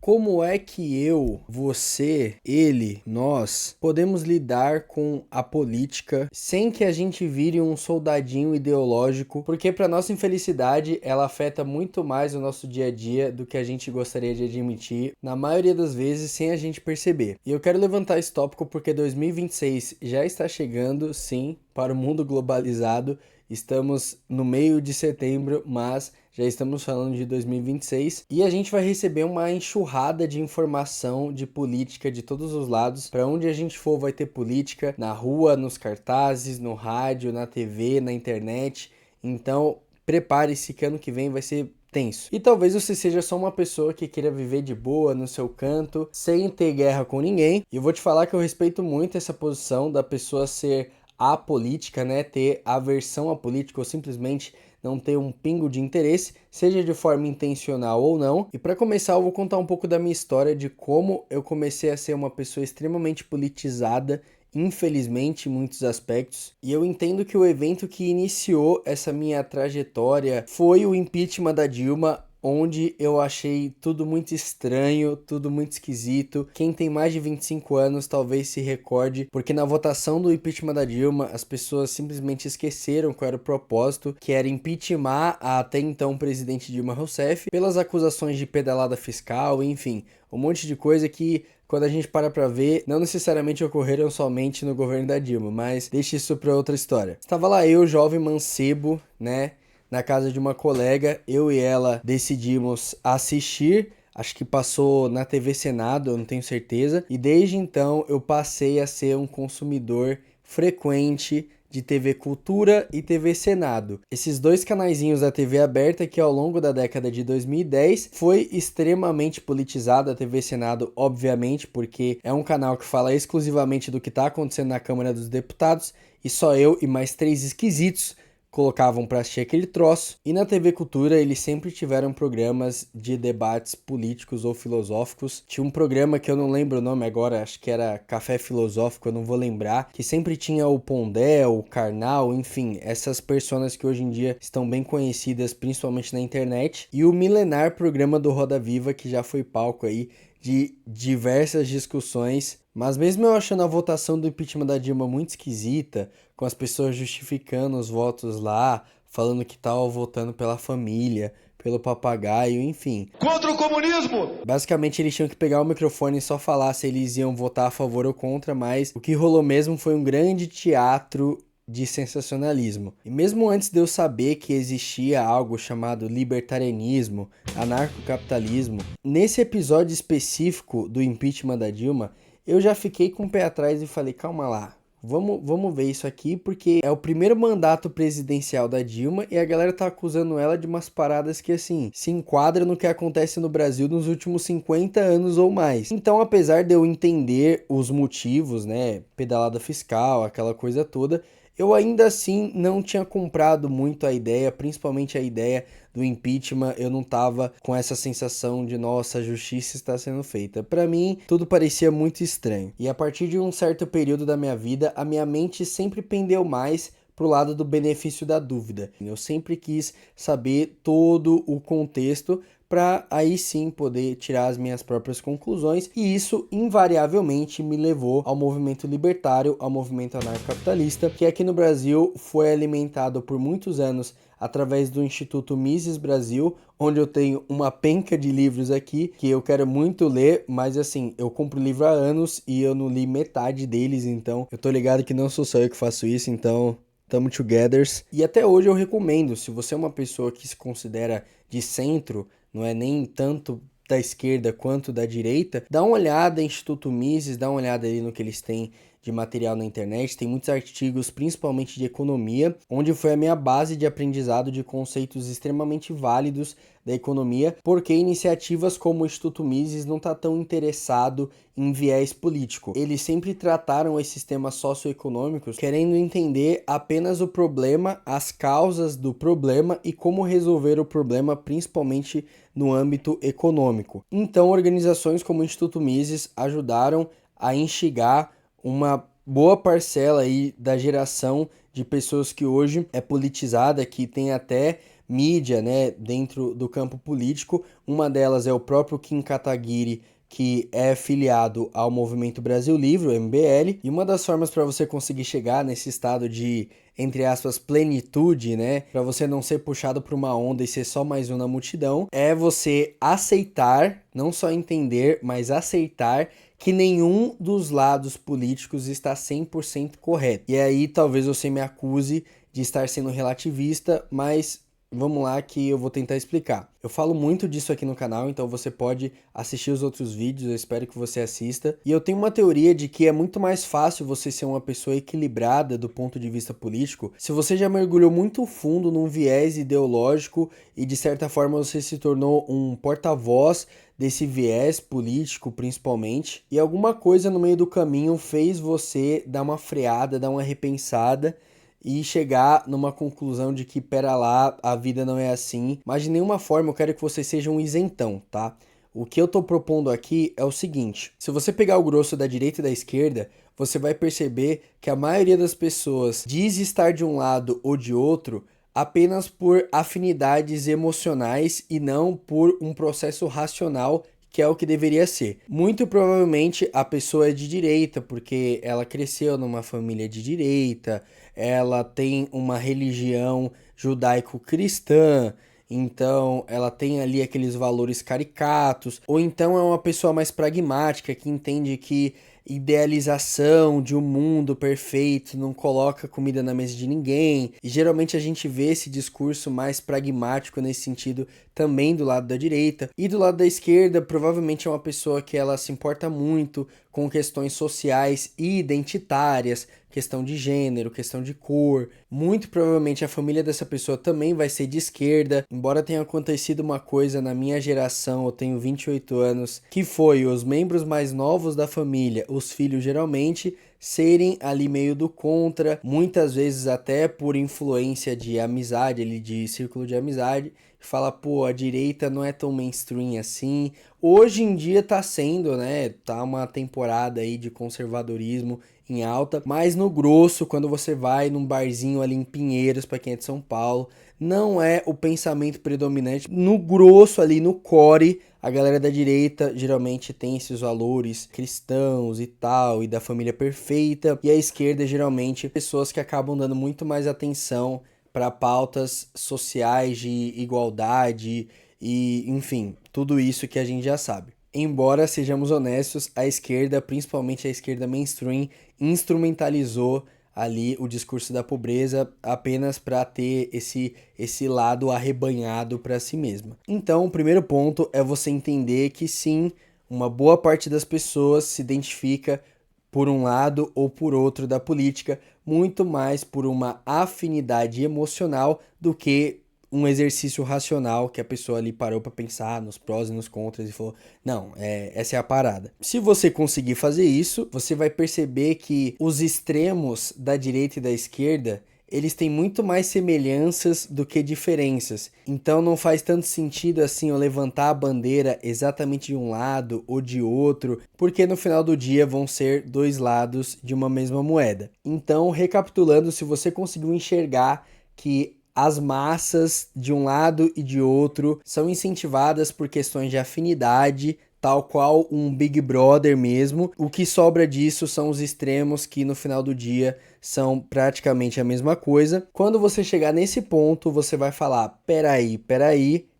Como é que eu, você, ele, nós podemos lidar com a política sem que a gente vire um soldadinho ideológico? Porque, para nossa infelicidade, ela afeta muito mais o nosso dia a dia do que a gente gostaria de admitir, na maioria das vezes sem a gente perceber. E eu quero levantar esse tópico porque 2026 já está chegando, sim, para o mundo globalizado. Estamos no meio de setembro, mas já estamos falando de 2026 e a gente vai receber uma enxurrada de informação de política de todos os lados. Para onde a gente for vai ter política, na rua, nos cartazes, no rádio, na TV, na internet. Então, prepare-se que ano que vem vai ser tenso. E talvez você seja só uma pessoa que queira viver de boa no seu canto, sem ter guerra com ninguém. E eu vou te falar que eu respeito muito essa posição da pessoa ser apolítica, né? Ter aversão à política ou simplesmente não ter um pingo de interesse, seja de forma intencional ou não. E para começar, eu vou contar um pouco da minha história de como eu comecei a ser uma pessoa extremamente politizada, infelizmente, em muitos aspectos. E eu entendo que o evento que iniciou essa minha trajetória foi o impeachment da Dilma, onde eu achei tudo muito estranho, tudo muito esquisito. Quem tem mais de 25 anos talvez se recorde, porque na votação do impeachment da Dilma, as pessoas simplesmente esqueceram qual era o propósito, que era impeachment a até então presidente Dilma Rousseff pelas acusações de pedalada fiscal, enfim, um monte de coisa que quando a gente para pra ver, não necessariamente ocorreram somente no governo da Dilma, mas deixa isso pra outra história. Estava lá eu, jovem mancebo, né, na casa de uma colega, eu e ela decidimos assistir, acho que passou na TV Senado, eu não tenho certeza, e desde então eu passei a ser um consumidor frequente de TV Cultura e TV Senado. Esses dois canaizinhos da TV aberta que ao longo da década de 2010 foi extremamente politizado. A TV Senado, obviamente, porque é um canal que fala exclusivamente do que está acontecendo na Câmara dos Deputados e só eu e mais três esquisitos colocavam para assistir aquele troço. E na TV Cultura eles sempre tiveram programas de debates políticos ou filosóficos. Tinha um programa que eu não lembro o nome agora, acho que era Café Filosófico, eu não vou lembrar, que sempre tinha o Pondé, o Karnal, enfim, essas personas que hoje em dia estão bem conhecidas principalmente na internet. E o milenar programa do Roda Viva, que já foi palco aí de diversas discussões, mas mesmo eu achando a votação do impeachment da Dilma muito esquisita, com as pessoas justificando os votos lá, falando que estavam votando pela família, pelo papagaio, enfim. Contra o comunismo! Basicamente eles tinham que pegar o microfone e só falar se eles iam votar a favor ou contra, mas o que rolou mesmo foi um grande teatro de sensacionalismo. E mesmo antes de eu saber que existia algo chamado libertarianismo, anarcocapitalismo, nesse episódio específico do impeachment da Dilma, eu já fiquei com o pé atrás e falei, calma lá, vamos ver isso aqui, porque é o primeiro mandato presidencial da Dilma e a galera tá acusando ela de umas paradas que, assim, se enquadram no que acontece no Brasil nos últimos 50 anos ou mais. Então, apesar de eu entender os motivos, né, pedalada fiscal, aquela coisa toda, eu ainda assim não tinha comprado muito a ideia, principalmente a ideia do impeachment. Eu não tava com essa sensação de, nossa, a justiça está sendo feita. Para mim, tudo parecia muito estranho. E a partir de um certo período da minha vida, a minha mente sempre pendeu mais pro lado do benefício da dúvida. Eu sempre quis saber todo o contexto para aí sim poder tirar as minhas próprias conclusões, e isso invariavelmente me levou ao movimento libertário, ao movimento anarcocapitalista, que aqui no Brasil foi alimentado por muitos anos através do Instituto Mises Brasil, onde eu tenho uma penca de livros aqui que eu quero muito ler, mas assim, eu compro livro há anos e eu não li metade deles, então eu tô ligado que não sou só eu que faço isso, então tamo togethers. E até hoje eu recomendo, se você é uma pessoa que se considera de centro, não é nem tanto da esquerda quanto da direita, dá uma olhada em Instituto Mises, dá uma olhada ali no que eles têm de material na internet, tem muitos artigos, principalmente de economia, onde foi a minha base de aprendizado de conceitos extremamente válidos da economia, porque iniciativas como o Instituto Mises não está tão interessado em viés político. Eles sempre trataram esses temas socioeconômicos querendo entender apenas o problema, as causas do problema e como resolver o problema, principalmente no âmbito econômico. Então, organizações como o Instituto Mises ajudaram a instigar uma boa parcela aí da geração de pessoas que hoje é politizada, que tem até mídia, né, dentro do campo político. Uma delas é o próprio Kim Kataguiri, que é filiado ao Movimento Brasil Livre, o MBL, e uma das formas para você conseguir chegar nesse estado de, entre aspas, plenitude, né, para você não ser puxado por uma onda e ser só mais um na multidão, é você aceitar, não só entender, mas aceitar que nenhum dos lados políticos está 100% correto. E aí talvez você me acuse de estar sendo relativista, mas vamos lá que eu vou tentar explicar. Eu falo muito disso aqui no canal, então você pode assistir os outros vídeos, eu espero que você assista. E eu tenho uma teoria de que é muito mais fácil você ser uma pessoa equilibrada do ponto de vista político se você já mergulhou muito fundo num viés ideológico e de certa forma você se tornou um porta-voz desse viés político principalmente, e alguma coisa no meio do caminho fez você dar uma freada, dar uma repensada e chegar numa conclusão de que, pera lá, a vida não é assim. Mas de nenhuma forma eu quero que você seja um isentão, tá? O que eu tô propondo aqui é o seguinte: se você pegar o grosso da direita e da esquerda, você vai perceber que a maioria das pessoas diz estar de um lado ou de outro apenas por afinidades emocionais e não por um processo racional, que é o que deveria ser. Muito provavelmente a pessoa é de direita, porque ela cresceu numa família de direita, ela tem uma religião judaico-cristã, então ela tem ali aqueles valores caricatos, ou então é uma pessoa mais pragmática que entende que idealização de um mundo perfeito não coloca comida na mesa de ninguém. E geralmente a gente vê esse discurso mais pragmático nesse sentido também do lado da direita. E do lado da esquerda, provavelmente é uma pessoa que ela se importa muito com questões sociais e identitárias, questão de gênero, questão de cor. Muito provavelmente a família dessa pessoa também vai ser de esquerda, embora tenha acontecido uma coisa na minha geração, eu tenho 28 anos, que foi os membros mais novos da família, os filhos geralmente, serem ali meio do contra, muitas vezes até por influência de amizade, ali de círculo de amizade, fala, pô, a direita não é tão mainstream assim. Hoje em dia tá sendo, né, tá uma temporada aí de conservadorismo em alta, mas no grosso, quando você vai num barzinho ali em Pinheiros, para quem é de São Paulo, não é o pensamento predominante. No grosso ali, no core, a galera da direita geralmente tem esses valores cristãos e tal, e da família perfeita, e a esquerda geralmente pessoas que acabam dando muito mais atenção para pautas sociais de igualdade e, enfim, tudo isso que a gente já sabe. Embora, sejamos honestos, a esquerda, principalmente a esquerda mainstream, instrumentalizou ali o discurso da pobreza apenas para ter esse lado arrebanhado para si mesma. Então, o primeiro ponto é você entender que sim, uma boa parte das pessoas se identifica por um lado ou por outro da política, muito mais por uma afinidade emocional do que um exercício racional que a pessoa ali parou para pensar nos prós e nos contras e falou, não, essa é a parada. Se você conseguir fazer isso, você vai perceber que os extremos da direita e da esquerda, eles têm muito mais semelhanças do que diferenças. Então não faz tanto sentido assim eu levantar a bandeira exatamente de um lado ou de outro, porque no final do dia vão ser dois lados de uma mesma moeda. Então, recapitulando, se você conseguiu enxergar que as massas de um lado e de outro são incentivadas por questões de afinidade, tal qual um Big Brother mesmo. O que sobra disso são os extremos que no final do dia são praticamente a mesma coisa. Quando você chegar nesse ponto, você vai falar, peraí,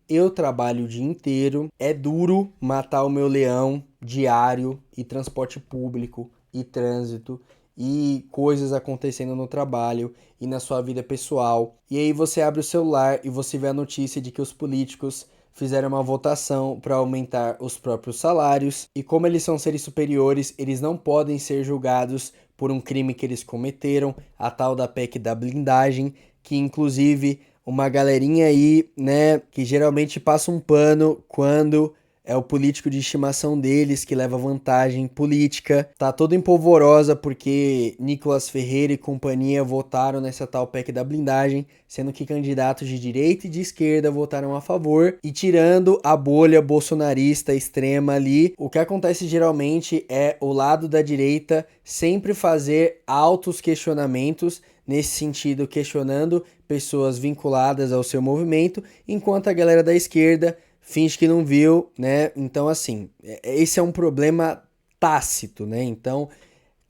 eu trabalho o dia inteiro, é duro matar o meu leão diário e transporte público e trânsito e coisas acontecendo no trabalho e na sua vida pessoal. E aí você abre o celular e você vê a notícia de que os políticos fizeram uma votação para aumentar os próprios salários e como eles são seres superiores, eles não podem ser julgados por um crime que eles cometeram, a tal da PEC da blindagem, que inclusive uma galerinha aí, né, que geralmente passa um pano quando é o político de estimação deles que leva vantagem política. Tá toda empolvorosa porque Nicolas Ferreira e companhia votaram nessa tal PEC da blindagem, sendo que candidatos de direita e de esquerda votaram a favor. E tirando a bolha bolsonarista extrema ali, o que acontece geralmente é o lado da direita sempre fazer altos questionamentos, nesse sentido questionando pessoas vinculadas ao seu movimento, enquanto a galera da esquerda finge que não viu, né? Então, assim, esse é um problema tácito, né? Então,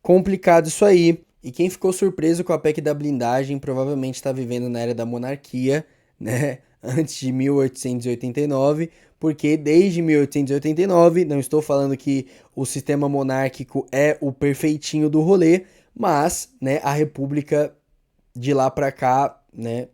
complicado isso aí. E quem ficou surpreso com a PEC da blindagem provavelmente está vivendo na era da monarquia, né? Antes de 1889, porque desde 1889, não estou falando que o sistema monárquico é o perfeitinho do rolê, mas, né, a república de lá pra cá, né,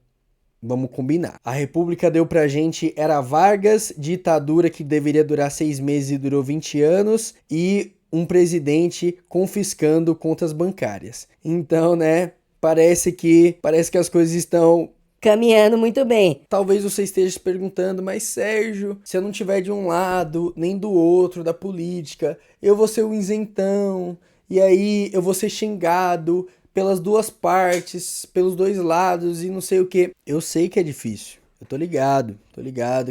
vamos combinar. A república deu pra gente era Vargas, ditadura que deveria durar 6 meses e durou 20 anos, e um presidente confiscando contas bancárias. Então, né, parece que as coisas estão Caminhando muito bem. Talvez você esteja se perguntando, mas Sérgio, se eu não tiver de um lado nem do outro da política, eu vou ser o isentão, e aí eu vou ser xingado pelas duas partes, pelos dois lados e não sei o que. Eu sei que é difícil, eu tô ligado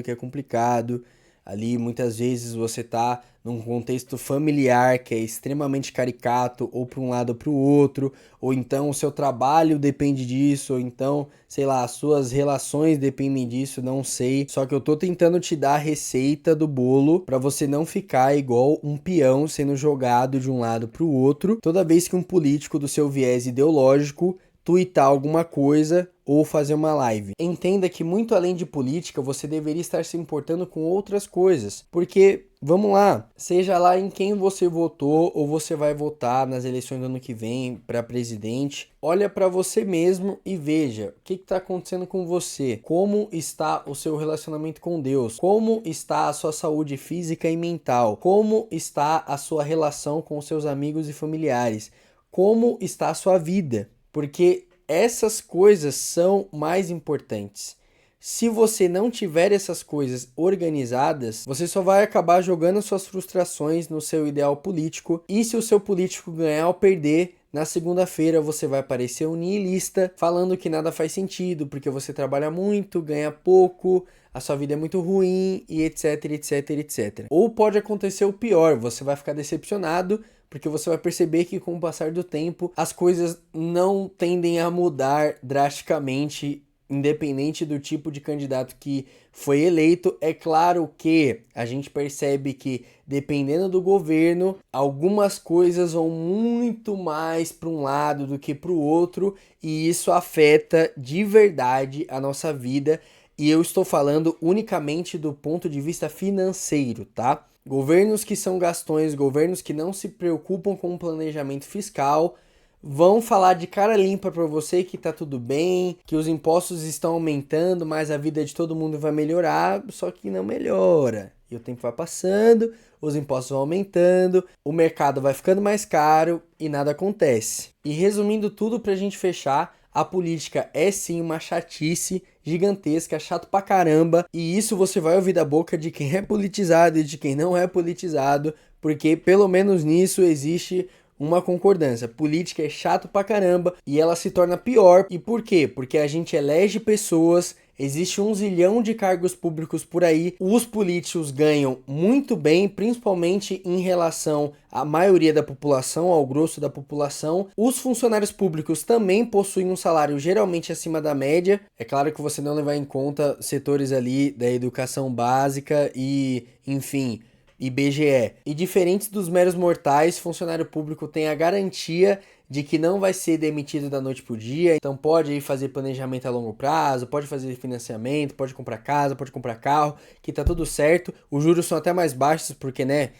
que é complicado. Ali muitas vezes você tá num contexto familiar que é extremamente caricato, ou para um lado ou para o outro, ou então o seu trabalho depende disso, ou então, sei lá, as suas relações dependem disso, não sei. Só que eu tô tentando te dar a receita do bolo para você não ficar igual um peão sendo jogado de um lado para o outro, toda vez que um político do seu viés ideológico tuitar alguma coisa ou fazer uma live. Entenda que muito além de política, você deveria estar se importando com outras coisas. Porque, vamos lá, seja lá em quem você votou ou você vai votar nas eleições do ano que vem para presidente, olha para você mesmo e veja o que está acontecendo com você. Como está o seu relacionamento com Deus? Como está a sua saúde física e mental? Como está a sua relação com os seus amigos e familiares? Como está a sua vida? Porque essas coisas são mais importantes. Se você não tiver essas coisas organizadas, você só vai acabar jogando suas frustrações no seu ideal político. E se o seu político ganhar ou perder, na segunda-feira você vai parecer um niilista, falando que nada faz sentido, porque você trabalha muito, ganha pouco, a sua vida é muito ruim e etc, etc, etc. Ou pode acontecer o pior, você vai ficar decepcionado, porque você vai perceber que com o passar do tempo as coisas não tendem a mudar drasticamente, independente do tipo de candidato que foi eleito. É claro que a gente percebe que, dependendo do governo, algumas coisas vão muito mais para um lado do que para o outro, e isso afeta de verdade a nossa vida. E eu estou falando unicamente do ponto de vista financeiro, tá? Governos que são gastões, governos que não se preocupam com o planejamento fiscal, vão falar de cara limpa para você que tá tudo bem, que os impostos estão aumentando, mas a vida de todo mundo vai melhorar, só que não melhora. E o tempo vai passando, os impostos vão aumentando, o mercado vai ficando mais caro e nada acontece. E resumindo tudo pra gente fechar, a política é sim uma chatice gigantesca, chato pra caramba, e isso você vai ouvir da boca de quem é politizado e de quem não é politizado, porque pelo menos nisso existe uma concordância. Política é chato pra caramba e ela se torna pior. E por quê? Porque a gente elege pessoas, existe 1 zilhão de cargos públicos por aí, os políticos ganham muito bem, principalmente em relação à maioria da população, ao grosso da população. Os funcionários públicos também possuem um salário geralmente acima da média. É claro que você não levar em conta setores ali da educação básica e, enfim, IBGE. E diferentes dos meros mortais, funcionário público tem a garantia de que não vai ser demitido da noite pro dia, então pode aí fazer planejamento a longo prazo, pode fazer financiamento, pode comprar casa, pode comprar carro, que tá tudo certo. Os juros são até mais baixos porque, né,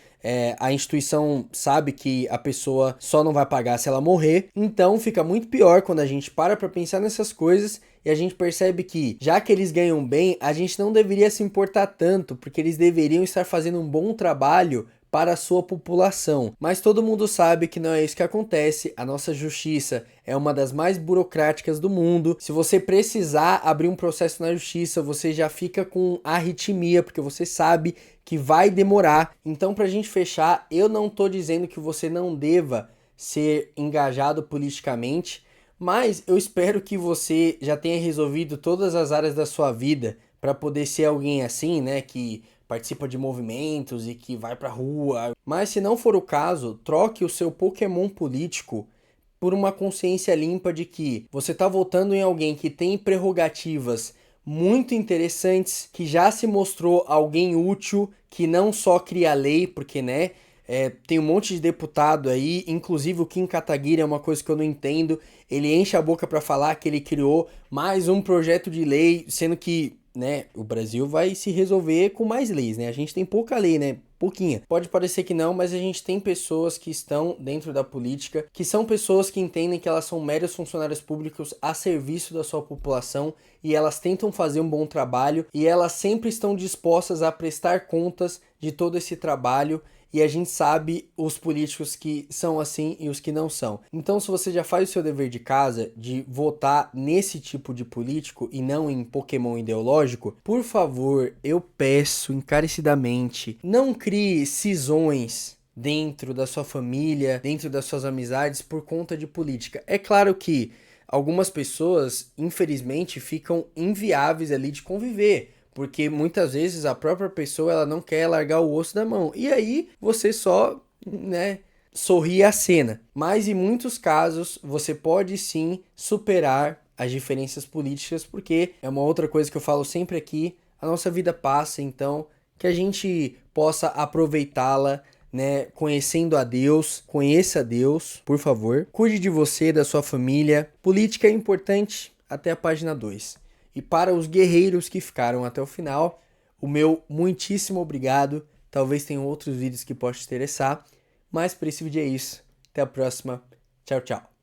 a instituição sabe que a pessoa só não vai pagar se ela morrer. Então fica muito pior quando a gente para pra pensar nessas coisas e a gente percebe que, já que eles ganham bem, a gente não deveria se importar tanto, porque eles deveriam estar fazendo um bom trabalho para a sua população. Mas todo mundo sabe que não é isso que acontece. A nossa justiça é uma das mais burocráticas do mundo. Se você precisar abrir um processo na justiça, você já fica com arritmia, porque você sabe que vai demorar. Então, pra gente fechar, eu não tô dizendo que você não deva ser engajado politicamente, mas eu espero que você já tenha resolvido todas as áreas da sua vida para poder ser alguém assim, né, que participa de movimentos e que vai pra rua. Mas se não for o caso, troque o seu Pokémon político por uma consciência limpa de que você está votando em alguém que tem prerrogativas muito interessantes, que já se mostrou alguém útil, que não só cria lei, porque, né, tem um monte de deputado aí, inclusive o Kim Kataguiri é uma coisa que eu não entendo, ele enche a boca para falar que ele criou mais um projeto de lei, sendo que, né, o Brasil vai se resolver com mais leis, né? A gente tem pouca lei, né? Pouquinha. Pode parecer que não, mas a gente tem pessoas que estão dentro da política, que são pessoas que entendem que elas são meros funcionários públicos a serviço da sua população e elas tentam fazer um bom trabalho e elas sempre estão dispostas a prestar contas de todo esse trabalho. E a gente sabe os políticos que são assim e os que não são. Então, se você já faz o seu dever de casa de votar nesse tipo de político e não em Pokémon ideológico, por favor, eu peço encarecidamente, não crie cisões dentro da sua família, dentro das suas amizades por conta de política. É claro que algumas pessoas, infelizmente, ficam inviáveis ali de conviver. Porque muitas vezes a própria pessoa ela não quer largar o osso da mão. E aí você só, né, sorri a cena. Mas em muitos casos você pode sim superar as diferenças políticas, porque é uma outra coisa que eu falo sempre aqui, a nossa vida passa, então que a gente possa aproveitá-la, né, conhecendo a Deus, conheça a Deus, por favor. Cuide de você, da sua família. Política é importante, até a página 2. E para os guerreiros que ficaram até o final, o meu muitíssimo obrigado. Talvez tenham outros vídeos que possam te interessar, mas por esse vídeo é isso. Até a próxima. Tchau, tchau.